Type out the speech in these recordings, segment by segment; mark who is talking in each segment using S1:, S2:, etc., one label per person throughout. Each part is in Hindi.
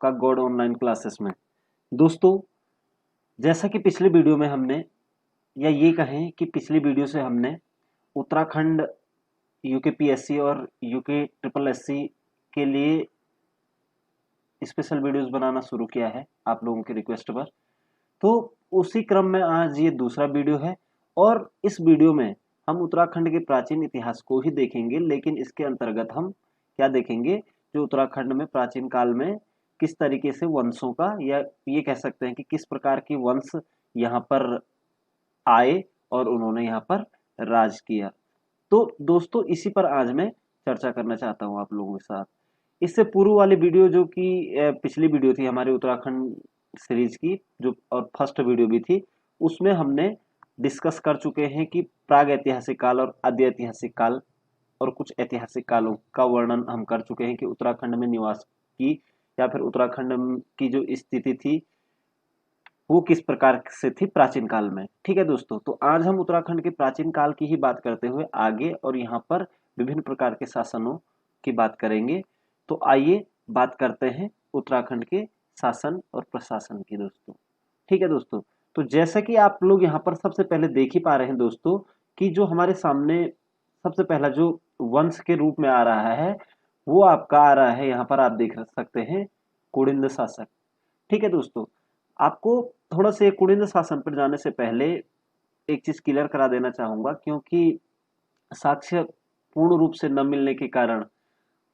S1: आपका गॉड ऑनलाइन क्लासेस में। दोस्तों, जैसा कि पिछले वीडियो में हमने, या ये कहें कि पिछली वीडियो से हमने उत्तराखंड यूकेपीएससी और यूके ट्रिपल एससी के लिए स्पेशल वीडियोस बनाना शुरू किया है आप लोगों की रिक्वेस्ट पर। तो उसी क्रम में आज ये दूसरा वीडियो है और इस वीडियो में हम उत्तराखंड के प्राचीन इतिहास को ही देखेंगे, लेकिन इसके अंतर्गत हम क्या देखेंगे, जो उत्तराखंड में प्राचीन काल में किस तरीके से वंशों का, या ये कह सकते हैं कि किस प्रकार की वंश यहाँ पर आए और उन्होंने यहाँ पर राज किया। तो दोस्तों, इसी पर आज मैं चर्चा करना चाहता हूँ आप लोगों के साथ। इससे पूर्व वाली वीडियो जो कि पिछली वीडियो थी हमारे उत्तराखंड सीरीज की, जो और फर्स्ट वीडियो भी थी, उसमें हमने डिस्कस कर चुके हैं कि प्राग ऐतिहासिक काल और आदि ऐतिहासिक काल और कुछ ऐतिहासिक कालों का वर्णन हम कर चुके हैं कि उत्तराखंड में निवास की या फिर उत्तराखंड की जो स्थिति थी वो किस प्रकार से थी प्राचीन काल में। ठीक है दोस्तों, तो आज हम उत्तराखंड के प्राचीन काल की ही बात करते हुए आगे और यहाँ पर विभिन्न प्रकार के शासनों की बात करेंगे। तो आइए बात करते हैं उत्तराखंड के शासन और प्रशासन की दोस्तों। ठीक है दोस्तों, तो जैसा कि आप लोग यहाँ पर सबसे पहले देख ही पा रहे हैं दोस्तों कि जो हमारे सामने सबसे पहला जो वंश के रूप में आ रहा है वो आपका आ रहा है, यहाँ पर आप देख सकते हैं, कुड़िंद शासक। ठीक है दोस्तों, आपको थोड़ा सा कुड़िंद शासन पर जाने से पहले एक चीज क्लियर करा देना चाहूंगा, क्योंकि साक्ष्य पूर्ण रूप से न मिलने के कारण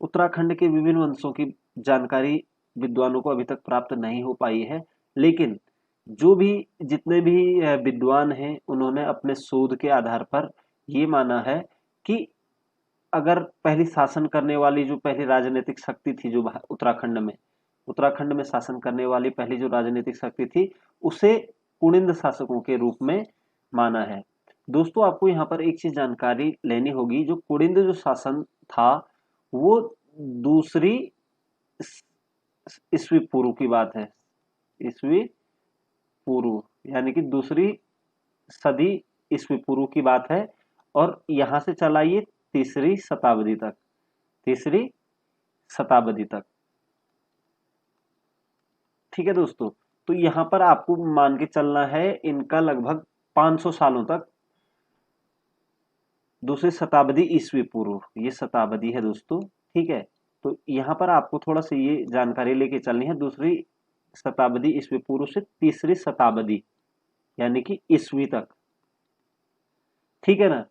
S1: उत्तराखंड के विभिन्न वंशों की जानकारी विद्वानों को अभी तक प्राप्त नहीं हो पाई है। लेकिन जो भी जितने भी विद्वान हैं उन्होंने अपने शोध के आधार पर ये माना है कि अगर पहली शासन करने वाली जो पहली राजनीतिक शक्ति थी जो उत्तराखंड में शासन करने वाली पहली जो राजनीतिक शक्ति थी उसे कुड़िंद शासकों के रूप में माना है। दोस्तों, आपको यहाँ पर एक चीज जानकारी लेनी होगी, जो कुड़िंद जो शासन था वो दूसरी ईस्वी पूर्व की बात है, ईस्वी पूर्व यानी कि दूसरी सदी ईस्वी पूर्व की बात है, और यहां से चलाइए तीसरी शताब्दी तक, तीसरी शताब्दी तक। ठीक है दोस्तों, तो यहां पर आपको मान के चलना है इनका लगभग 500 सालों तक, दूसरी शताब्दी ईस्वी पूर्व, ये शताब्दी है दोस्तों। ठीक है, तो यहां पर आपको थोड़ा सा ये जानकारी लेके चलनी है, दूसरी शताब्दी ईस्वी पूर्व से तीसरी शताब्दी यानी कि ईस्वी तक। ठीक है ना,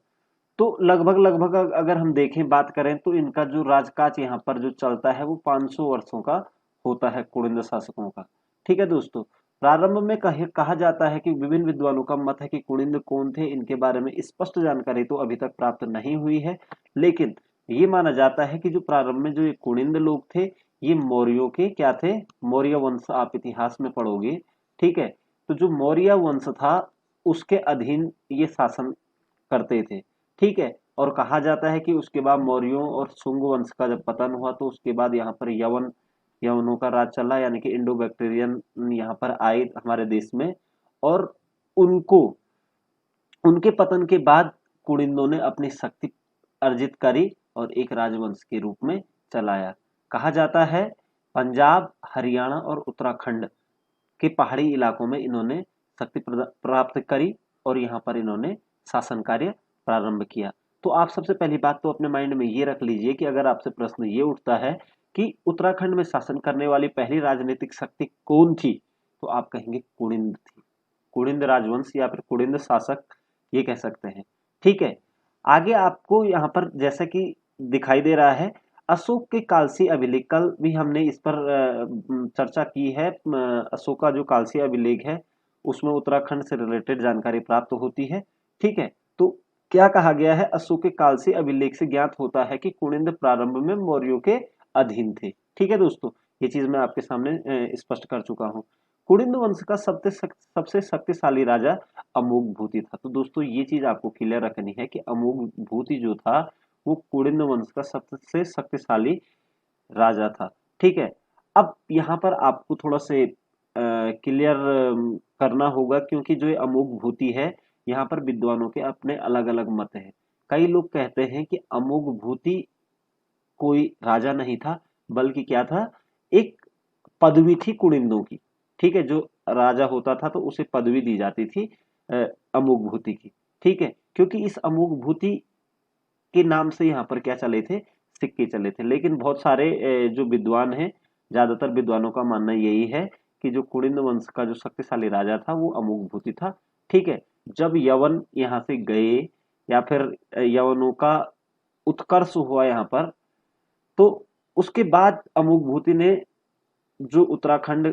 S1: तो लगभग अगर हम देखें बात करें तो इनका जो राजकाज यहाँ पर जो चलता है वो 500 वर्षों का होता है कुड़िंद शासकों का। ठीक है दोस्तों, प्रारंभ में कहा जाता है कि विभिन्न विद्वानों का मत है कि कुड़िंद कौन थे, इनके बारे में स्पष्ट जानकारी तो अभी तक प्राप्त नहीं हुई है, लेकिन ये माना जाता है कि जो प्रारंभ में जो ये कुड़िंद लोग थे ये मौर्यों के क्या थे, मौर्य वंश आप इतिहास में पढ़ोगे। ठीक है, तो जो मौर्य वंश था उसके अधीन ये शासन करते थे। ठीक है, और कहा जाता है कि उसके बाद मौर्यों और शुंग वंश का जब पतन हुआ तो उसके बाद यहाँ पर यवनों का राज चला, यानी कि इंडो बैक्टीरियन यहाँ पर आए हमारे देश में, और उनको उनके पतन के बाद कुड़िंदों ने अपनी शक्ति अर्जित करी और एक राजवंश के रूप में चलाया। कहा जाता है पंजाब, हरियाणा और उत्तराखंड के पहाड़ी इलाकों में इन्होंने शक्ति प्राप्त करी और यहाँ पर इन्होंने शासन कार्य प्रारंभ किया। तो आप सबसे पहली बात तो अपने माइंड में ये रख लीजिए कि अगर आपसे प्रश्न ये उठता है कि उत्तराखंड में शासन करने वाली पहली राजनीतिक शक्ति कौन थी, तो आप कहेंगे कुड़िंद थी, कुड़िंद राजवंश या फिर कुड़िंद शासक ये कह सकते हैं। ठीक है, आगे आपको यहाँ पर जैसा कि दिखाई दे रहा है अशोक के कालसी अभिलेख, कल भी हमने इस पर चर्चा की है। अशोक का जो कालसी अभिलेख है उसमें उत्तराखंड से रिलेटेड जानकारी प्राप्त होती है। ठीक है, तो क्या कहा गया है, अशोक के कालसी अभिलेख से ज्ञात होता है कि कुड़िंद प्रारंभ में मौर्यों के अधीन थे। ठीक है दोस्तों, ये चीज मैं आपके सामने स्पष्ट कर चुका हूँ। कुड़िंद वंश का सबसे शक्तिशाली राजा अमोघ भूति था। तो दोस्तों ये चीज आपको क्लियर रखनी है कि अमोघ भूति जो था वो कुड़िंद वंश का सबसे शक्तिशाली राजा था। ठीक है, अब यहाँ पर आपको थोड़ा से क्लियर करना होगा, क्योंकि जो ये अमोघ भूति है यहाँ पर विद्वानों के अपने अलग अलग मत हैं। कई लोग कहते हैं कि अमोघ भूति कोई राजा नहीं था, बल्कि क्या था, एक पदवी थी कुड़िंदों की, ठीक है। जो राजा होता था तो उसे पदवी दी जाती थी अमोघ भूति की, ठीक है। क्योंकि इस अमोघ भूति के नाम से यहाँ पर क्या चले थे, सिक्के चले थे। लेकिन बहुत सारे जो विद्वान हैं, ज्यादातर विद्वानों का मानना यही है कि जो कुड़िंद वंश का जो शक्तिशाली राजा था वो अमोघ भूति था, ठीक है। जब यवन यहाँ से गए या फिर यवनों का उत्कर्ष हुआ यहाँ पर, तो उसके बाद अमोघ भूति ने जो उत्तराखंड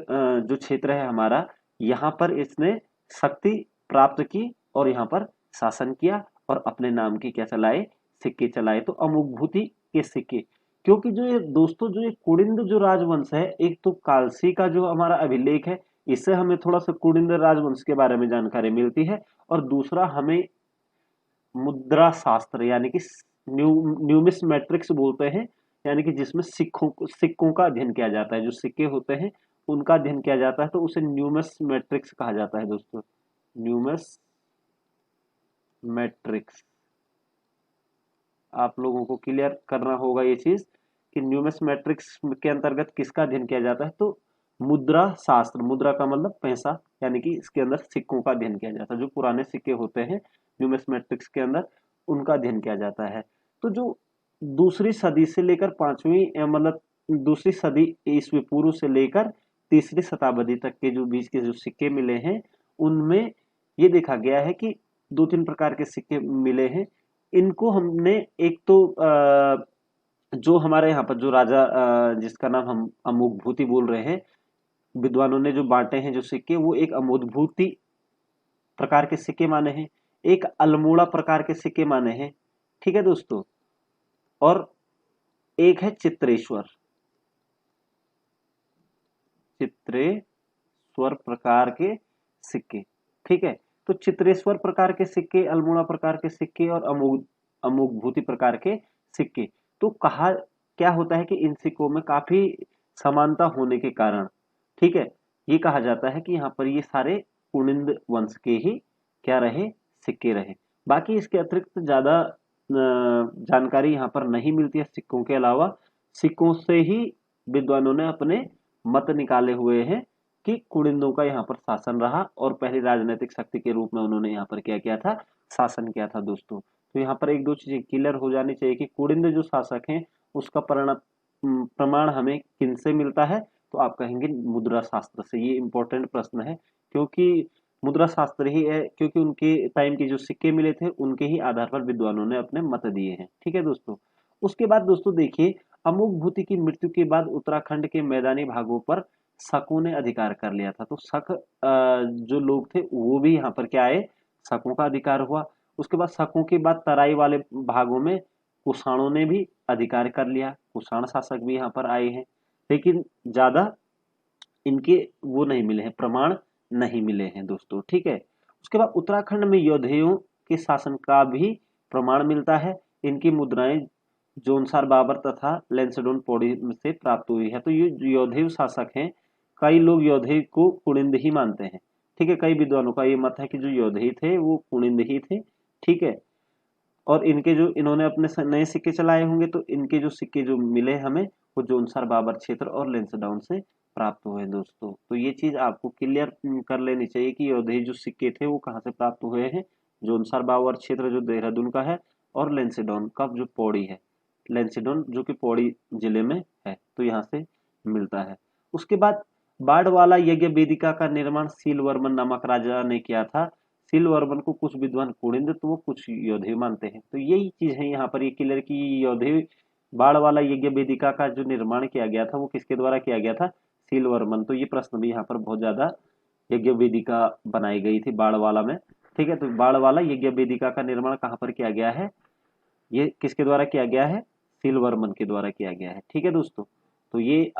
S1: जो क्षेत्र है हमारा, यहाँ पर इसने शक्ति प्राप्त की और यहाँ पर शासन किया और अपने नाम की क्या चलाए, सिक्के चलाए। तो अमोघ भूति के सिक्के, क्योंकि जो ये दोस्तों जो ये कुड़िंद जो राजवंश है, एक तो कालसी का जो हमारा अभिलेख है, इससे हमें थोड़ा सा कुड़िंद राजवंश के बारे में जानकारी मिलती है, और दूसरा हमें मुद्रा शास्त्र यानी कि न्यूमिस्मेट्रिक्स बोलते हैं, यानी कि जिसमें सिक्कों का अध्ययन किया जाता है। जो सिक्के होते हैं उनका अध्ययन किया जाता है, तो उसे न्यूमिस्मेट्रिक्स कहा जाता है दोस्तों, न्यूमिस्मेट्रिक्स। आप लोगों को क्लियर करना होगा ये चीज कि न्यूमिस्मेट्रिक्स के अंतर्गत किसका अध्ययन किया जाता है, तो मुद्रा शास्त्र, मुद्रा का मतलब पैसा, यानी कि इसके अंदर सिक्कों का अध्ययन किया जाता है। जो पुराने सिक्के होते हैं न्यूमिस्मेटिक्स के अंदर, उनका अध्ययन किया जाता है। तो जो दूसरी सदी से लेकर पांचवी मतलब दूसरी सदी ईस्वी पूर्व से लेकर तीसरी शताब्दी तक के जो बीच के जो सिक्के मिले हैं, उनमें ये देखा गया है कि दो तीन प्रकार के सिक्के मिले हैं। इनको हमने एक तो जो हमारे यहाँ पर जो राजा जिसका नाम हम अमोघ भूति बोल रहे हैं, विद्वानों ने जो बांटे हैं जो सिक्के, वो एक अमोघ भूति प्रकार के सिक्के माने हैं, एक अल्मोड़ा प्रकार के सिक्के माने हैं, ठीक है दोस्तों, और एक है चित्रेश्वर प्रकार के सिक्के, ठीक है। तो चित्रेश्वर प्रकार के सिक्के, अल्मोड़ा प्रकार के सिक्के और अमोघ भूति प्रकार के सिक्के, तो कहा क्या होता है कि इन सिक्कों में काफी समानता होने के कारण, ठीक है, ये कहा जाता है कि यहाँ पर ये सारे कुनिंद वंश के ही क्या रहे, सिक्के रहे। बाकी इसके अतिरिक्त ज्यादा जानकारी यहाँ पर नहीं मिलती है सिक्कों के अलावा। सिक्कों से ही विद्वानों ने अपने मत निकाले हुए हैं कि कुड़िंदों का यहाँ पर शासन रहा और पहली राजनीतिक शक्ति के रूप में उन्होंने यहाँ पर क्या किया था, शासन किया था दोस्तों। तो यहाँ पर एक दो चीजें क्लियर हो जानी चाहिए कि कुड़िंद जो शासक हैं उसका प्रमाण हमें किन से मिलता है, तो आप कहेंगे मुद्रा शास्त्र से। ये इंपॉर्टेंट प्रश्न है, क्योंकि मुद्रा शास्त्र ही है, क्योंकि उनके टाइम के जो सिक्के मिले थे उनके ही आधार पर विद्वानों ने अपने मत दिए हैं, ठीक है दोस्तों। उसके बाद दोस्तों देखिए, अमोघ भूति की मृत्यु के बाद उत्तराखंड के मैदानी भागों पर शकों ने अधिकार कर लिया था। तो शक जो लोग थे वो भी यहाँ पर क्या आए, शकों का अधिकार हुआ। उसके बाद शकों के बाद तराई वाले भागों में कुषाणों ने भी अधिकार कर लिया, कुषाण शासक भी यहाँ पर आए हैं, लेकिन ज्यादा इनके वो नहीं मिले हैं, प्रमाण नहीं मिले हैं दोस्तों, ठीक है। उसके बाद उत्तराखंड में योधेयों के शासन का भी प्रमाण मिलता है। इनकी मुद्राएं जोनसार बाबर तथा लेंसडोन पौड़ी से प्राप्त हुई है। तो ये योधेय शासक हैं, कई लोग योधेय को कुणिंद ही मानते हैं, ठीक है। कई विद्वानों का ये मत है कि जो योधेय थे वो कुणिंद ही थे, ठीक है। और इनके जो इन्होंने अपने नए सिक्के चलाए होंगे, तो इनके जो सिक्के जो मिले हमें वो जोनसार बाबर क्षेत्र और लेंसडाउन से प्राप्त हुए दोस्तों। तो ये चीज आपको क्लियर कर लेनी चाहिए कि योधेय जो सिक्के थे वो कहाँ से प्राप्त हुए हैं, जोनसार बाबर क्षेत्र जो देहरादून का है, और लेंसडाउन का जो पौड़ी है, लेंसडाउन जो कि पौड़ी जिले में है, तो यहाँ से मिलता है। उसके बाद बाढ़वाला यज्ञ वेदिका का निर्माण सीलवर्मन नामक राजा ने किया था। सीलवर्मन को कुछ विद्वान कुड़िंद तो वो कुछ योधेय मानते हैं। तो यही चीज है यहाँ पर ये क्लियर की योधेय बाढ़ वाला यज्ञ वेदिका का जो निर्माण किया गया था वो किसके द्वारा किया गया था, सीलवर्मन। तो ये प्रश्न भी यहाँ पर बहुत ज्यादा, यज्ञ वेदिका बनाई गई थी बाढ़वाला में, ठीक है। तो बाढ़वाला यज्ञ वेदिका का निर्माण कहाँ पर किया गया है, ये किसके द्वारा किया गया है, सीलवर्मन के द्वारा किया गया है, ठीक है दोस्तों। तो ये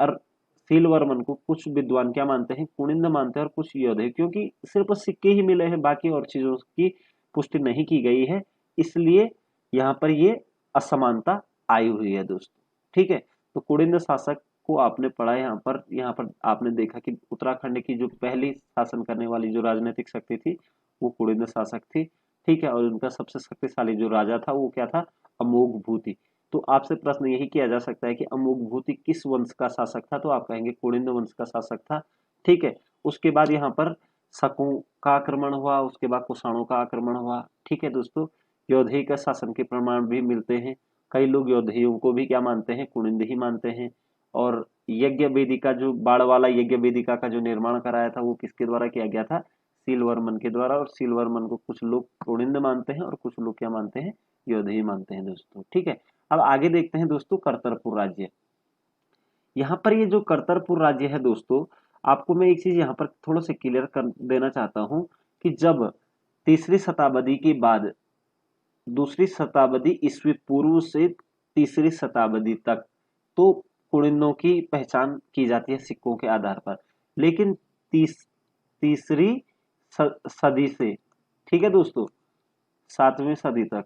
S1: सीलवर्मन को कुछ विद्वान क्या मानते हैं, कुणिंद मानते हैं, और कुछ योधे, क्योंकि सिर्फ सिक्के ही मिले हैं, बाकी और चीजों की पुष्टि नहीं की गई है, इसलिए यहाँ पर ये असमानता आई हुई है दोस्तों, ठीक है। तो कुणिंद शासक को आपने पढ़ा, यहाँ पर आपने देखा कि उत्तराखंड की जो पहली शासन करने वाली जो राजनीतिक शक्ति थी वो कुणिंद शासक थी, ठीक है। और उनका सबसे शक्तिशाली जो राजा था वो क्या था, अमोघ भूति, तो आपसे प्रश्न यही किया जा सकता है कि अमुकभूति किस वंश का शासक था, तो आप कहेंगे कुणिंद वंश का शासक था। ठीक है, उसके बाद यहाँ पर शकों का आक्रमण हुआ, उसके बाद कुषाणों का आक्रमण हुआ। ठीक है दोस्तों, योधेय का शासन के प्रमाण भी मिलते हैं। कई लोग योधेयों को भी क्या मानते हैं, कुणिंद ही मानते हैं। और यज्ञ वेदिका, जो बाढ़ वाला यज्ञ वेदिका का जो निर्माण कराया था वो किसके द्वारा किया गया था, सीलवर्मन के द्वारा। और सीलवर्मन को कुछ लोग कुणिंद मानते हैं और कुछ लोग क्या मानते हैं, योधेय मानते हैं दोस्तों। ठीक है, अब आगे देखते हैं दोस्तों करतरपुर राज्य। यहाँ पर ये जो करतरपुर राज्य है दोस्तों, आपको मैं एक चीज यहाँ पर थोड़ा सा क्लियर कर देना चाहता हूँ कि जब तीसरी शताब्दी के बाद, दूसरी शताब्दी ईस्वी पूर्व से तीसरी शताब्दी तक, तो कुणिंदों की पहचान की जाती है सिक्कों के आधार पर। लेकिन तीसरी सदी से, ठीक है दोस्तों, 7वीं सदी तक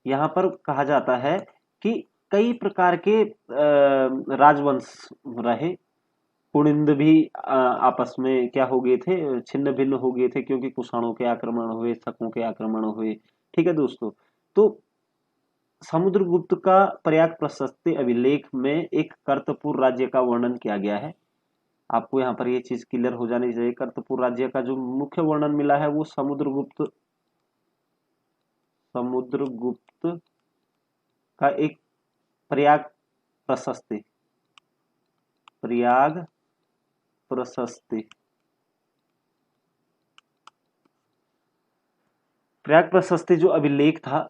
S1: यहाँ पर कहा जाता है कि कई प्रकार के राजवंश रहे। कुणिंद भी आपस में क्या हो गए थे, छिन्न भिन्न हो गए थे, क्योंकि कुषाणों के आक्रमण हुए, शकों के आक्रमण हुए। ठीक है दोस्तों, तो समुद्रगुप्त का प्रयाग प्रशस्ति अभिलेख में एक कर्तपुर राज्य का वर्णन किया गया है। आपको यहाँ पर ये चीज क्लियर हो जानी चाहिए। कर्तपुर राज्य का जो मुख्य वर्णन मिला है वो समुद्रगुप्त का एक प्रयाग प्रशस्ति, प्रयाग प्रशस्ति, प्रयाग प्रशस्ति जो अभिलेख था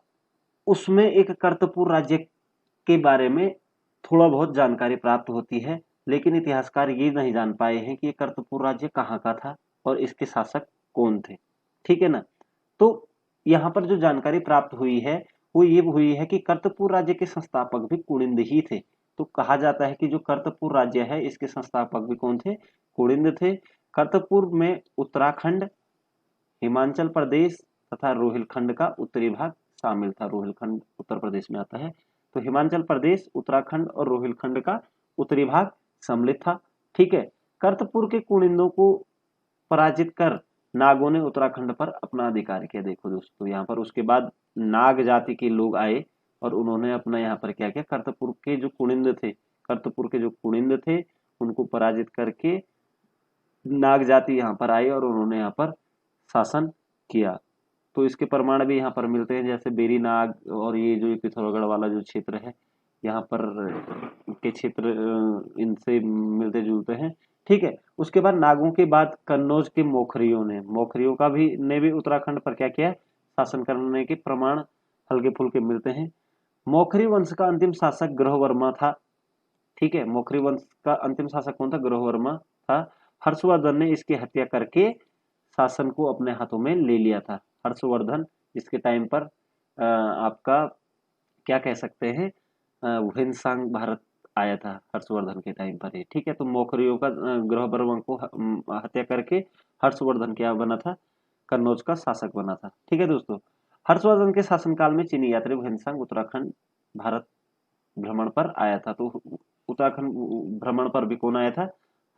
S1: उसमें एक कर्तपुर राज्य के बारे में थोड़ा बहुत जानकारी प्राप्त होती है। लेकिन इतिहासकार ये नहीं जान पाए हैं कि ये कर्तपुर राज्य कहाँ का था और इसके शासक कौन थे। ठीक है ना, तो यहाँ पर जो जानकारी प्राप्त हुई है वो ये हुई है कि कर्तपुर राज्य के संस्थापक भी कुणिंद ही थे। तो कहा जाता है कि जो कर्तपुर राज्य है इसके संस्थापक भी कौन थे, कुणिंद थे। कर्तपुर में उत्तराखंड, हिमाचल प्रदेश तथा रोहिलखंड का उत्तरी भाग शामिल था। रोहिलखंड उत्तर प्रदेश में आता है, तो हिमाचल प्रदेश, उत्तराखंड और रोहिलखंड का उत्तरी भाग सम्मिलित था। ठीक है, कर्तपुर के कुणिंदों को पराजित कर नागों ने उत्तराखंड पर अपना अधिकार किया। देखो दोस्तों, यहाँ पर उसके बाद नाग जाति के लोग आए और उन्होंने अपना यहाँ पर क्या किया, कर्तपुर के जो कुणिंद थे, कर्तपुर के जो कुणिंद थे उनको पराजित करके नाग जाति यहाँ पर आई और उन्होंने यहाँ पर शासन किया। तो इसके प्रमाण भी यहाँ पर मिलते हैं, जैसे बेरी नाग और ये जो पिथौरागढ़ वाला जो क्षेत्र है यहाँ पर के क्षेत्र इनसे मिलते जुलते हैं। ठीक है, उसके बाद नागों के बाद कन्नौज के मोखरियों का भी ने भी उत्तराखंड पर क्या किया, शासन करने के प्रमाण हल्के फुल्के मिलते हैं। मोखरी वंश का अंतिम शासक ग्रहवर्मा था। ठीक है, मोखरी वंश का अंतिम शासक कौन था, ग्रहवर्मा था। हर्षवर्धन ने इसकी हत्या करके शासन को अपने हाथों में ले लिया था। हर्षवर्धन जिसके टाइम पर आपका क्या कह सकते हैं, घुनसांग भारत आया था हर्षवर्धन के टाइम पर ही। ठीक है, तो मौखरियों का ग्रहवर्मा को हत्या करके हर्षवर्धन क्या बना था, कन्नौज का शासक बना था। ठीक है दोस्तों, हर्षवर्धन के शासनकाल में चीनी यात्री घुनसांग उत्तराखंड भारत भ्रमण पर आया था। तो उत्तराखंड भ्रमण पर भी कौन आया था,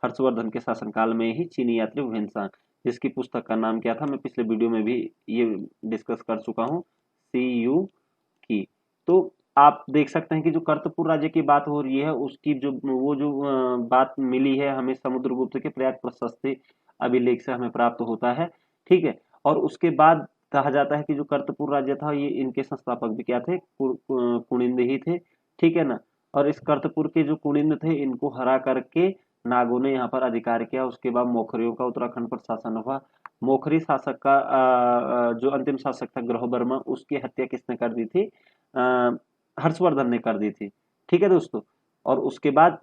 S1: हर्षवर्धन के शासनकाल में ही चीनी यात्री घुनसांग, जिसकी पुस्तक का नाम क्या था, मैं पिछले वीडियो में भी ये डिस्कस कर चुका हूँ, CU की। तो आप देख सकते हैं कि जो कर्तपुर राज्य की बात हो रही है उसकी जो वो जो बात मिली है हमें समुद्रगुप्त के प्रयाग प्रशस्ति अभिलेख से हमें प्राप्त होता है। ठीक है, और उसके बाद कहा जाता है कि जो कर्तपुर राज्य था ये इनके संस्थापक भी क्या थे, कुणिंद ही थे। ठीक है ना, और इस कर्तपुर के जो कुणिंद थे इनको हरा करके नागों ने यहाँ पर अधिकार किया। उसके बाद मोखरियों का उत्तराखंड पर शासन हुआ। मोखरी शासक का जो अंतिम शासक था ग्रहवर्मा, उसकी हत्या किसने कर दी थी, हर्षवर्धन ने कर दी थी। ठीक है दोस्तों, और उसके बाद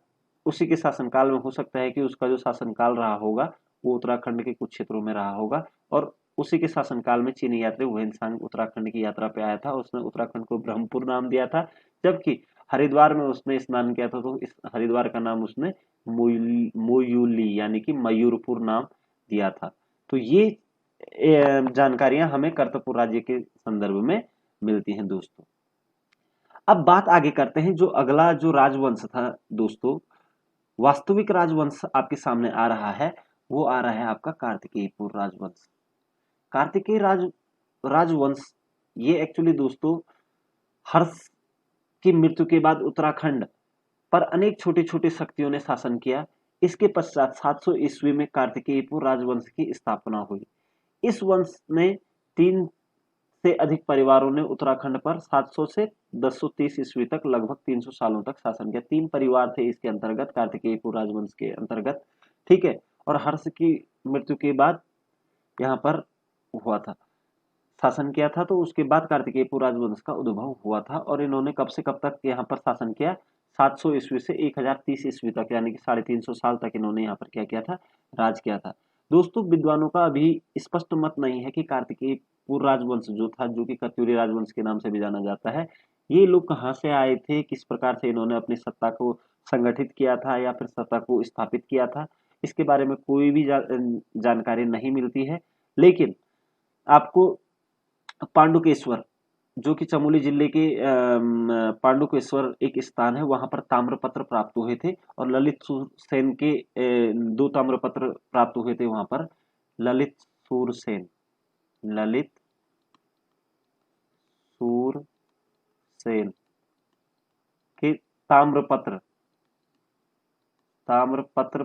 S1: उसी के शासनकाल में हो सकता है कि उसका जो शासनकाल रहा होगा वो उत्तराखंड के कुछ क्षेत्रों में रहा होगा। और उसी के शासनकाल में चीनी यात्री घुनसांग उत्तराखंड की यात्रा पे आया था। उसने उत्तराखंड को ब्रह्मपुर नाम दिया था, जबकि हरिद्वार में उसने स्नान किया था तो इस हरिद्वार का नाम उसने मोयूली यानी कि मयूरपुर नाम दिया था। तो ये जानकारियां हमें कर्तपुर राज्य के संदर्भ में मिलती हैं दोस्तों। अब बात आगे करते हैं, जो अगला जो राजवंश था दोस्तों, वास्तविक राजवंश आपके सामने आ रहा है, वो आ रहा है आपका कार्तिकेयपुर राजवंश। कार्तिकेय राजवंश ये एक्चुअली दोस्तों हर्ष की मृत्यु के बाद उत्तराखंड पर अनेक छोटी छोटी शक्तियों ने शासन किया। इसके पश्चात 700 ईस्वी में कार्तिकेयपुर राजवंश की स्थापना हुई। इस वंश ने 3 से अधिक परिवारों ने उत्तराखंड पर 700 से 1030 ईस्वी तक लगभग 300 सालों तक शासन किया। 3 परिवार थे इसके अंतर्गत, कार्तिकेयपुर राजवंश के अंतर्गत, ठीक है। और हर्ष की मृत्यु के बाद यहाँ पर हुआ था, शासन किया था, तो उसके बाद कार्तिकेयपुर राजवंश का उद्भव हुआ था। और इन्होंने कब से कब तक यहाँ पर शासन किया? 700 ईस्वी से 1030 ईस्वी तक, यानी कि 350 साल तक इन्होंने यहाँ पर क्या किया था? राज किया था। दोस्तों, विद्वानों का अभी स्पष्ट मत नहीं है कि कार्तिकेयपुर राजवंश जो था, जो कि कत्यूरी राजवंश के नाम से भी जाना जाता है, ये लोग कहाँ से आए थे, किस प्रकार से इन्होंने अपनी सत्ता को संगठित किया था या फिर सत्ता को स्थापित किया था, इसके बारे में कोई भी जानकारी नहीं मिलती है। लेकिन आपको पांडुकेश्वर, जो कि चमोली जिले के पांडुकेश्वर एक स्थान है, वहां पर ताम्रपत्र प्राप्त हुए थे। और ललित सुरसेन के 2 ताम्रपत्र प्राप्त हुए थे वहां पर। ललित सुरसेन, ललित सुरसेन के ताम्रपत्र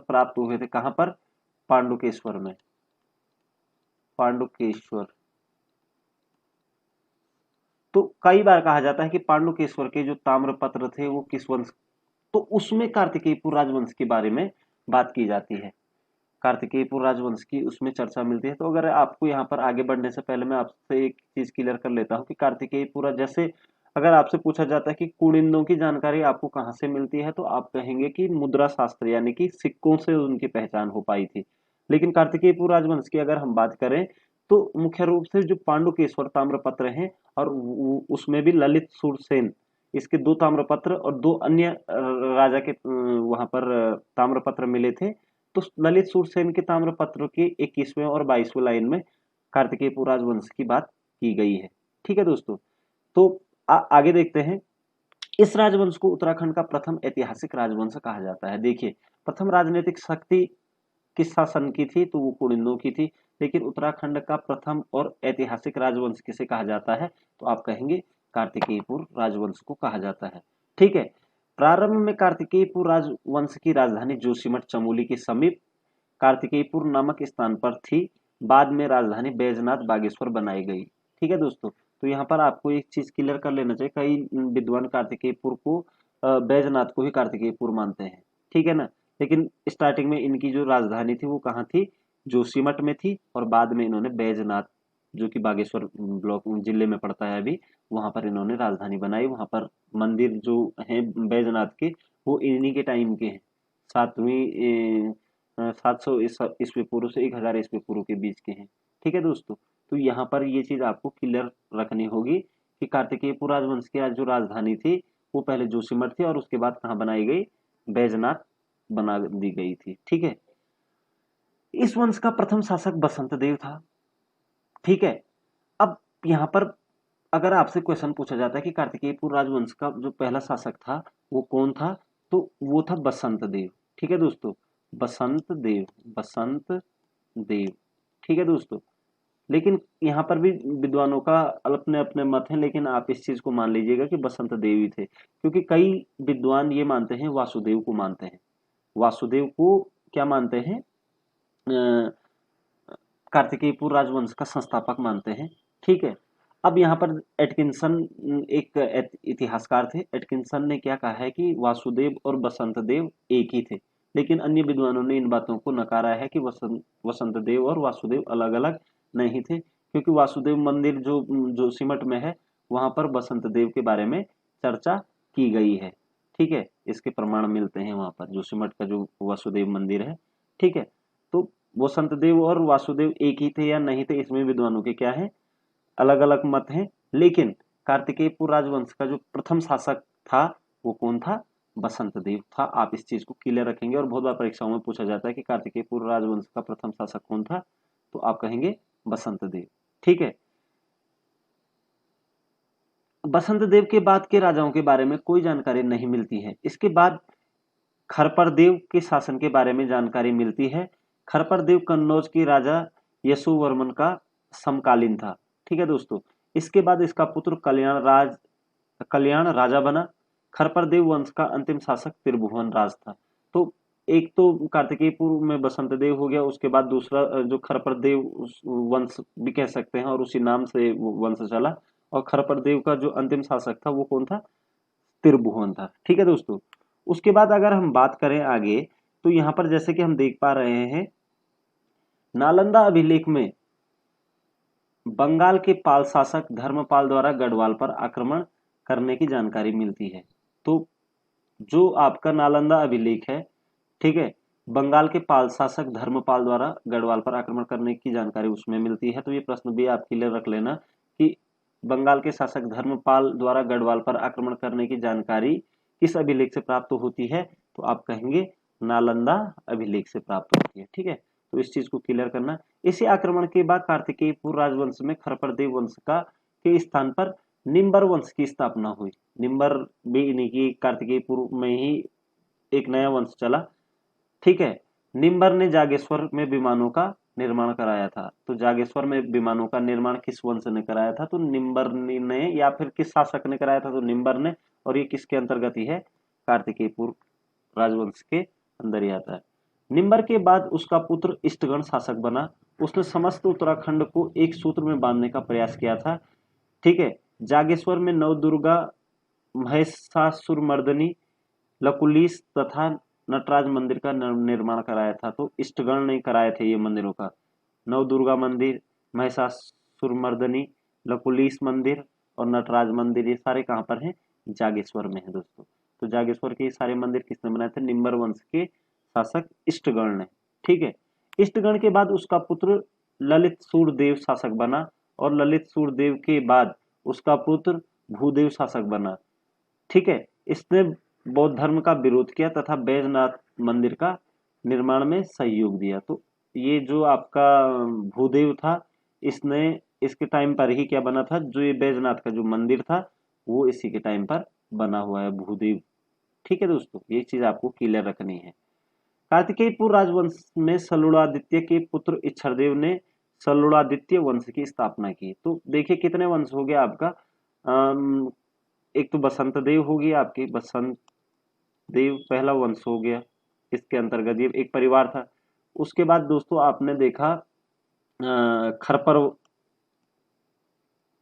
S1: प्राप्त हुए थे। कहां पर? पांडुकेश्वर में, पांडुकेश्वर। तो कई बार कहा जाता है कि पांडुकेश्वर के जो ताम्रपत्र थे वो किस वंश, तो उसमें कार्तिकेयपुर राजवंश के बारे में बात की जाती है। कार्तिकेयपुर राजवंश की उसमें चर्चा मिलती है। तो अगर आपको यहाँ पर आगे बढ़ने से पहले मैं आपसे एक चीज क्लियर कर लेता हूँ कि कार्तिकेयपुर, जैसे अगर आपसे पूछा जाता है कि कुड़िंदों की जानकारी आपको कहाँ से मिलती है, तो आप कहेंगे कि मुद्रा शास्त्र, यानी कि सिक्कों से उनकी पहचान हो पाई थी। लेकिन कार्तिकेयपुर राजवंश की अगर हम बात करें तो मुख्य रूप से जो पांडुकेश्वर ताम्रपत्र हैं, और उसमें भी ललित सुरसेन, इसके 2 ताम्रपत्र और 2 अन्य राजा के वहां पर ताम्रपत्र मिले थे। तो ललित सुरसेन के ताम्रपत्र के 21वें और 22वें लाइन में कार्तिकेयपुर राजवंश की बात की गई है। ठीक है दोस्तों, तो आगे देखते हैं। इस राजवंश को उत्तराखंड का प्रथम ऐतिहासिक राजवंश कहा जाता है। देखिए, प्रथम राजनीतिक शक्ति किस शासन की थी, तो वो कुड़िंदों की थी। लेकिन उत्तराखंड का प्रथम और ऐतिहासिक राजवंश किसे कहा जाता है, तो आप कहेंगे कार्तिकेयपुर राजवंश को कहा जाता है। ठीक है। प्रारंभ में कार्तिकेयपुर राजवंश की राजधानी जोशीमठ चमोली के समीप कार्तिकेयपुर नामक स्थान पर थी। बाद में राजधानी बैजनाथ बागेश्वर बनाई गई। ठीक है दोस्तों, तो यहाँ पर आपको एक चीज क्लियर कर लेना चाहिए, कई विद्वान कार्तिकेयपुर को बैजनाथ को ही कार्तिकेयपुर मानते हैं। ठीक है ना। लेकिन स्टार्टिंग में इनकी जो राजधानी थी वो कहाँ थी? जोशीमठ में थी। और बाद में इन्होंने बैजनाथ, जो कि बागेश्वर ब्लॉक जिले में पड़ता है अभी, वहां पर इन्होंने राजधानी बनाई। वहां पर मंदिर जो है बैजनाथ के, वो इन्हीं के टाइम के हैं। 700 ईस्वी पूर्व से 1000 ईस्वी पूर्व के बीच के हैं। ठीक है दोस्तों, तो यहाँ पर ये चीज आपको क्लियर रखनी होगी कि कार्तिकेयपुर राजवंश की जो राजधानी थी वो पहले जोशीमठ थी, और उसके बाद कहाँ बनाई गई? बैजनाथ बना दी गई थी। ठीक है। इस वंश का प्रथम शासक बसंत देव था। ठीक है। अब यहाँ पर अगर आपसे क्वेश्चन पूछा जाता है कि कार्तिकेयपुर राजवंश का जो पहला शासक था वो कौन था, तो वो था बसंत देव। ठीक है दोस्तों, बसंत देव, बसंत देव। ठीक है दोस्तों, लेकिन यहाँ पर भी विद्वानों का अपने अपने मत हैं, लेकिन आप इस चीज को मान लीजिएगा कि बसंत देव ही थे, क्योंकि कई विद्वान ये मानते हैं, वासुदेव को मानते हैं, वासुदेव को क्या मानते हैं? कार्तिकेयपुर राजवंश का संस्थापक मानते हैं। ठीक है। अब यहाँ पर एटकिंसन एक इतिहासकार थे। एटकिंसन ने क्या कहा है कि वासुदेव और बसंत देव एक ही थे। लेकिन अन्य विद्वानों ने इन बातों को नकारा है कि वसंत देव और वासुदेव अलग अलग नहीं थे, क्योंकि वासुदेव मंदिर जो जोशीमठ में है, वहां पर बसंत देव के बारे में चर्चा की गई है। ठीक है, इसके प्रमाण मिलते हैं वहां पर, जोशीमठ का जो वासुदेव मंदिर है। ठीक है। तो वसंत देव और वासुदेव एक ही थे या नहीं थे, इसमें विद्वानों के क्या है? अलग अलग मत हैं। लेकिन कार्तिकेयपुर राजवंश का जो प्रथम शासक था वो कौन था? बसंत देव था। आप इस चीज को क्लियर रखेंगे, और बहुत बार परीक्षाओं में पूछा जाता है कि कार्तिकेयपुर राजवंश का प्रथम शासक कौन था, तो आप कहेंगे बसंत देव। ठीक है। बसंत देव के बाद के राजाओं के बारे में कोई जानकारी नहीं मिलती है। इसके बाद खरपरदेव के शासन के बारे में जानकारी मिलती है। खरपरदेव कन्नौज के राजा यशोवर्मन का समकालीन था। ठीक है दोस्तों, इसके बाद इसका पुत्र कल्याण राज कल्याण राजा बना। खरपरदेव वंश का अंतिम शासक त्रिभुवन राज था। तो एक तो कार्तिकेयपुर में बसंत देव हो गया, उसके बाद दूसरा जो खरपरदेव वंश भी कह सकते हैं और उसी नाम से वो वंश चला। और खरपरदेव का जो अंतिम शासक था वो कौन था? त्रिभुवन था। ठीक है दोस्तों। उसके बाद अगर हम बात करें आगे, तो यहाँ पर जैसे कि हम देख पा रहे हैं, नालंदा अभिलेख में बंगाल के पाल शासक धर्मपाल द्वारा गढ़वाल पर आक्रमण करने की जानकारी मिलती है। तो जो आपका नालंदा अभिलेख है, ठीक है, बंगाल के पाल शासक धर्मपाल द्वारा गढ़वाल पर आक्रमण करने की जानकारी उसमें मिलती है। तो ये प्रश्न भी आप क्लियर रख लेना कि बंगाल के शासक धर्मपाल द्वारा गढ़वाल पर आक्रमण करने की जानकारी किस अभिलेख से प्राप्त होती है? तो आप कहेंगे नालंदा अभिलेख से प्राप्त होती है। ठीक है, तो इस चीज को क्लियर करना। इसी आक्रमण के बाद कार्तिकेयपुर राजवंश में खरपरदेव वंश का के स्थान पर निम्बर वंश की स्थापना हुई। निम्बर भी इन्हीं की कार्तिकेयपुर में ही एक नया वंश चला। ठीक है, निम्बर ने जागेश्वर में विमानों का निर्माण कराया था। तो जागेश्वर में विमानों का निर्माण किस वंश ने कराया था? तो निम्बर ने, या फिर किस शासक ने कराया था? तो निम्बर ने। और ये किसके अंतर्गत ही है? कार्तिकेयपुर राजवंश के अंदर ही आता है। निम्बर के बाद उसका पुत्र इष्टगण शासक बना। उसने समस्त उत्तराखंड को एक सूत्र में बांधने का प्रयास किया था। ठीक है, जागेश्वर में नवदुर्गा, महिषासुरमर्दिनी, लकुलिश तथा नटराज मंदिर का निर्माण कराया था। तो इष्टगण ने कराए थे ये मंदिरों का। नवदुर्गा मंदिर, महिषासुरमर्दिनी, लकुलिश मंदिर और नटराज मंदिर, ये सारे कहाँ पर हैं? जागेश्वर में है दोस्तों। तो जागेश्वर के सारे मंदिर किसने बनाए थे? निम्बर वंश के शासक इष्टगण ने। ठीक है, इष्टगण के बाद उसका पुत्र ललित सूरदेव शासक बना और ललित सूरदेव के बाद उसका पुत्र भूदेव शासक बना। ठीक है, इसने बौद्ध धर्म का विरोध किया तथा बैजनाथ मंदिर का निर्माण में सहयोग दिया। तो ये जो आपका भूदेव था, इसने इसके टाइम पर ही क्या बना था? जो ये बैजनाथ का जो मंदिर था वो इसी के टाइम पर बना हुआ है, भूदेव। ठीक है दोस्तों, ये चीज आपको क्लियर रखनी है। कार्तिकेयपुर राजवंश में सलुड़ादित्य के पुत्र इच्छरदेव ने सलुड़ादित्य वंश की स्थापना की। तो देखिए कितने वंश हो गया आपका? एक तो बसंत देव हो गया, आपके बसंत देव पहला वंश हो गया, इसके अंतर्गत ये एक परिवार था। उसके बाद दोस्तों आपने देखा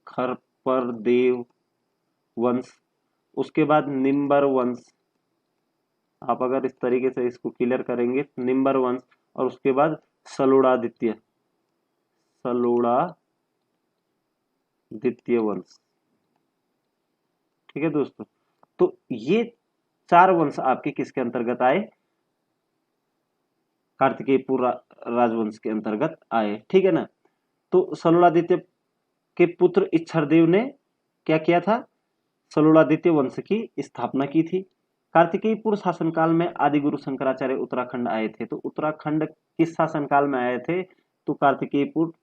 S1: खरपर देव वंश, उसके बाद निम्बर वंश। आप अगर इस तरीके से इसको क्लियर करेंगे, निम्बर वंश, और उसके बाद सलुड़ादित्य वंश। ठीक है दोस्तों, तो ये चार वंश आपके किसके अंतर्गत आए? कार्तिकेयपुर राजवंश के अंतर्गत आए। ठीक है ना। तो सलुड़ादित्य के पुत्र इच्छरदेव ने क्या किया था? सलुड़ादित्य वंश की स्थापना की थी। कार्तिकेयपुर शासनकाल में आदिगुरु शंकराचार्य उत्तराखंड आए थे। तो उत्तराखंड किस शासनकाल में आए थे? तो कार्तिकेयपुर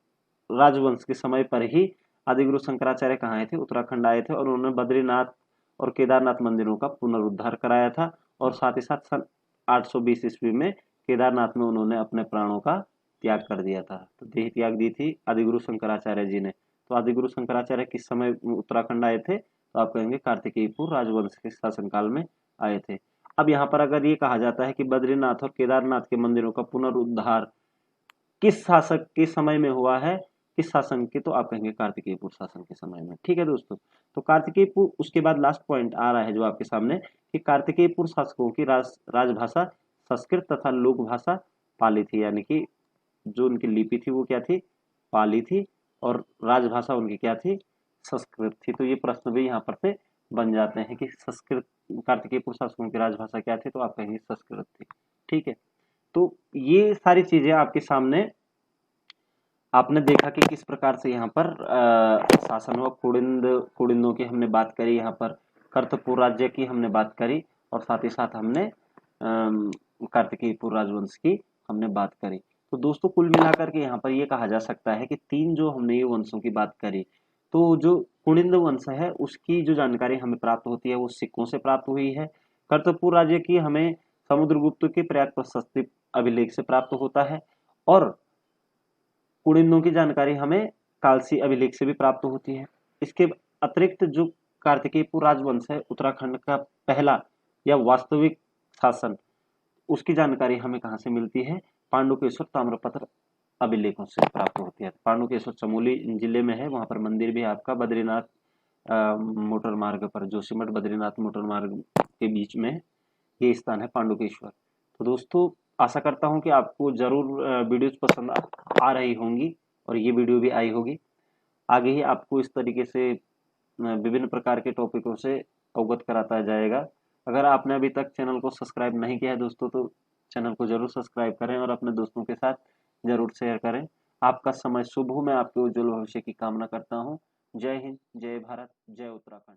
S1: राजवंश के समय पर ही आदिगुरु शंकराचार्य कहाँ आए थे? उत्तराखंड आए थे और उन्होंने बद्रीनाथ और केदारनाथ मंदिरों का पुनरुद्धार कराया था। और साथ ही साथ सन 820 ईस्वी में केदारनाथ में उन्होंने अपने प्राणों का त्याग कर दिया था। तो देह त्याग दी थी आदिगुरु शंकराचार्य जी ने। तो आदिगुरु शंकराचार्य किस समय उत्तराखंड आए थे? तो आप कहेंगे कार्तिकेयपुर राजवंश के शासनकाल में आए थे। अब यहाँ पर अगर ये कहा जाता है कि बद्रीनाथ और केदारनाथ के मंदिरों का पुनरुद्धार किस शासक के समय में हुआ है, किस शासन के? तो आप कहेंगे कार्तिकेयपुर शासन के समय में। ठीक है दोस्तों, तो कार्तिकेयपुर, उसके बाद लास्ट पॉइंट आ रहा है जो आपके सामने कि कार्तिकेयपुर शासकों की राजभाषा संस्कृत तथा लोक भाषा पाली थी। यानी कि जो उनकी लिपि थी वो क्या थी? पाली थी। और राजभाषा उनकी क्या थी? संस्कृत थी। तो ये प्रश्न भी यहाँ पर से बन जाते हैं कि संस्कृत, कार्तिकेयपुर शासकों की राजभाषा क्या थी? तो आप कहेंगे संस्कृत थी। ठीक है, तो ये सारी चीजें आपके सामने आपने देखा कि किस प्रकार से यहाँ पर शासन हुआ। कुड़िंदों की हमने बात करी, यहाँ पर कर्तपुर राज्य की हमने बात करी, और साथ ही साथ हमने कार्तिकेयपुर राजवंश की हमने बात करी। तो दोस्तों कुल मिलाकर के यहाँ पर ये कहा जा सकता है कि तीन जो हमने ये वंशों की बात करी, तो जो कुड़िंद वंश है उसकी जो जानकारी हमें प्राप्त होती है वो सिक्कों से प्राप्त हुई है। कर्तपुर राज्य की हमें समुद्रगुप्त के प्रयाग प्रशस्ति अभिलेख से प्राप्त होता है। और कुड़िंदों की जानकारी हमें कालसी अभिलेख से भी प्राप्त होती है। इसके अतिरिक्त जो कार्तिकेयपुर राजवंश है उत्तराखंड का पहला या वास्तविक शासन, उसकी जानकारी हमें कहाँ से मिलती है? पांडुकेश्वर ताम्रपत्र अभिलेखों से प्राप्त होती है। पांडुकेश्वर चमोली जिले में है, वहां पर मंदिर भी आपका बद्रीनाथ मोटर मार्ग पर, जोशीमठ बद्रीनाथ मोटर मार्ग के बीच में ये स्थान है पांडुकेश्वर। तो दोस्तों आशा करता हूँ कि आपको जरूर वीडियोज पसंद आ रही होंगी और ये वीडियो भी आई होगी। आगे ही आपको इस तरीके से विभिन्न प्रकार के टॉपिकों से अवगत कराता जाएगा। अगर आपने अभी तक चैनल को सब्सक्राइब नहीं किया है दोस्तों, तो चैनल को जरूर सब्सक्राइब करें और अपने दोस्तों के साथ जरूर शेयर करें। आपका समय शुभ हो, मैं आपके उज्जवल भविष्य की कामना करता हूँ। जय हिंद, जय भारत, जय उत्तराखंड।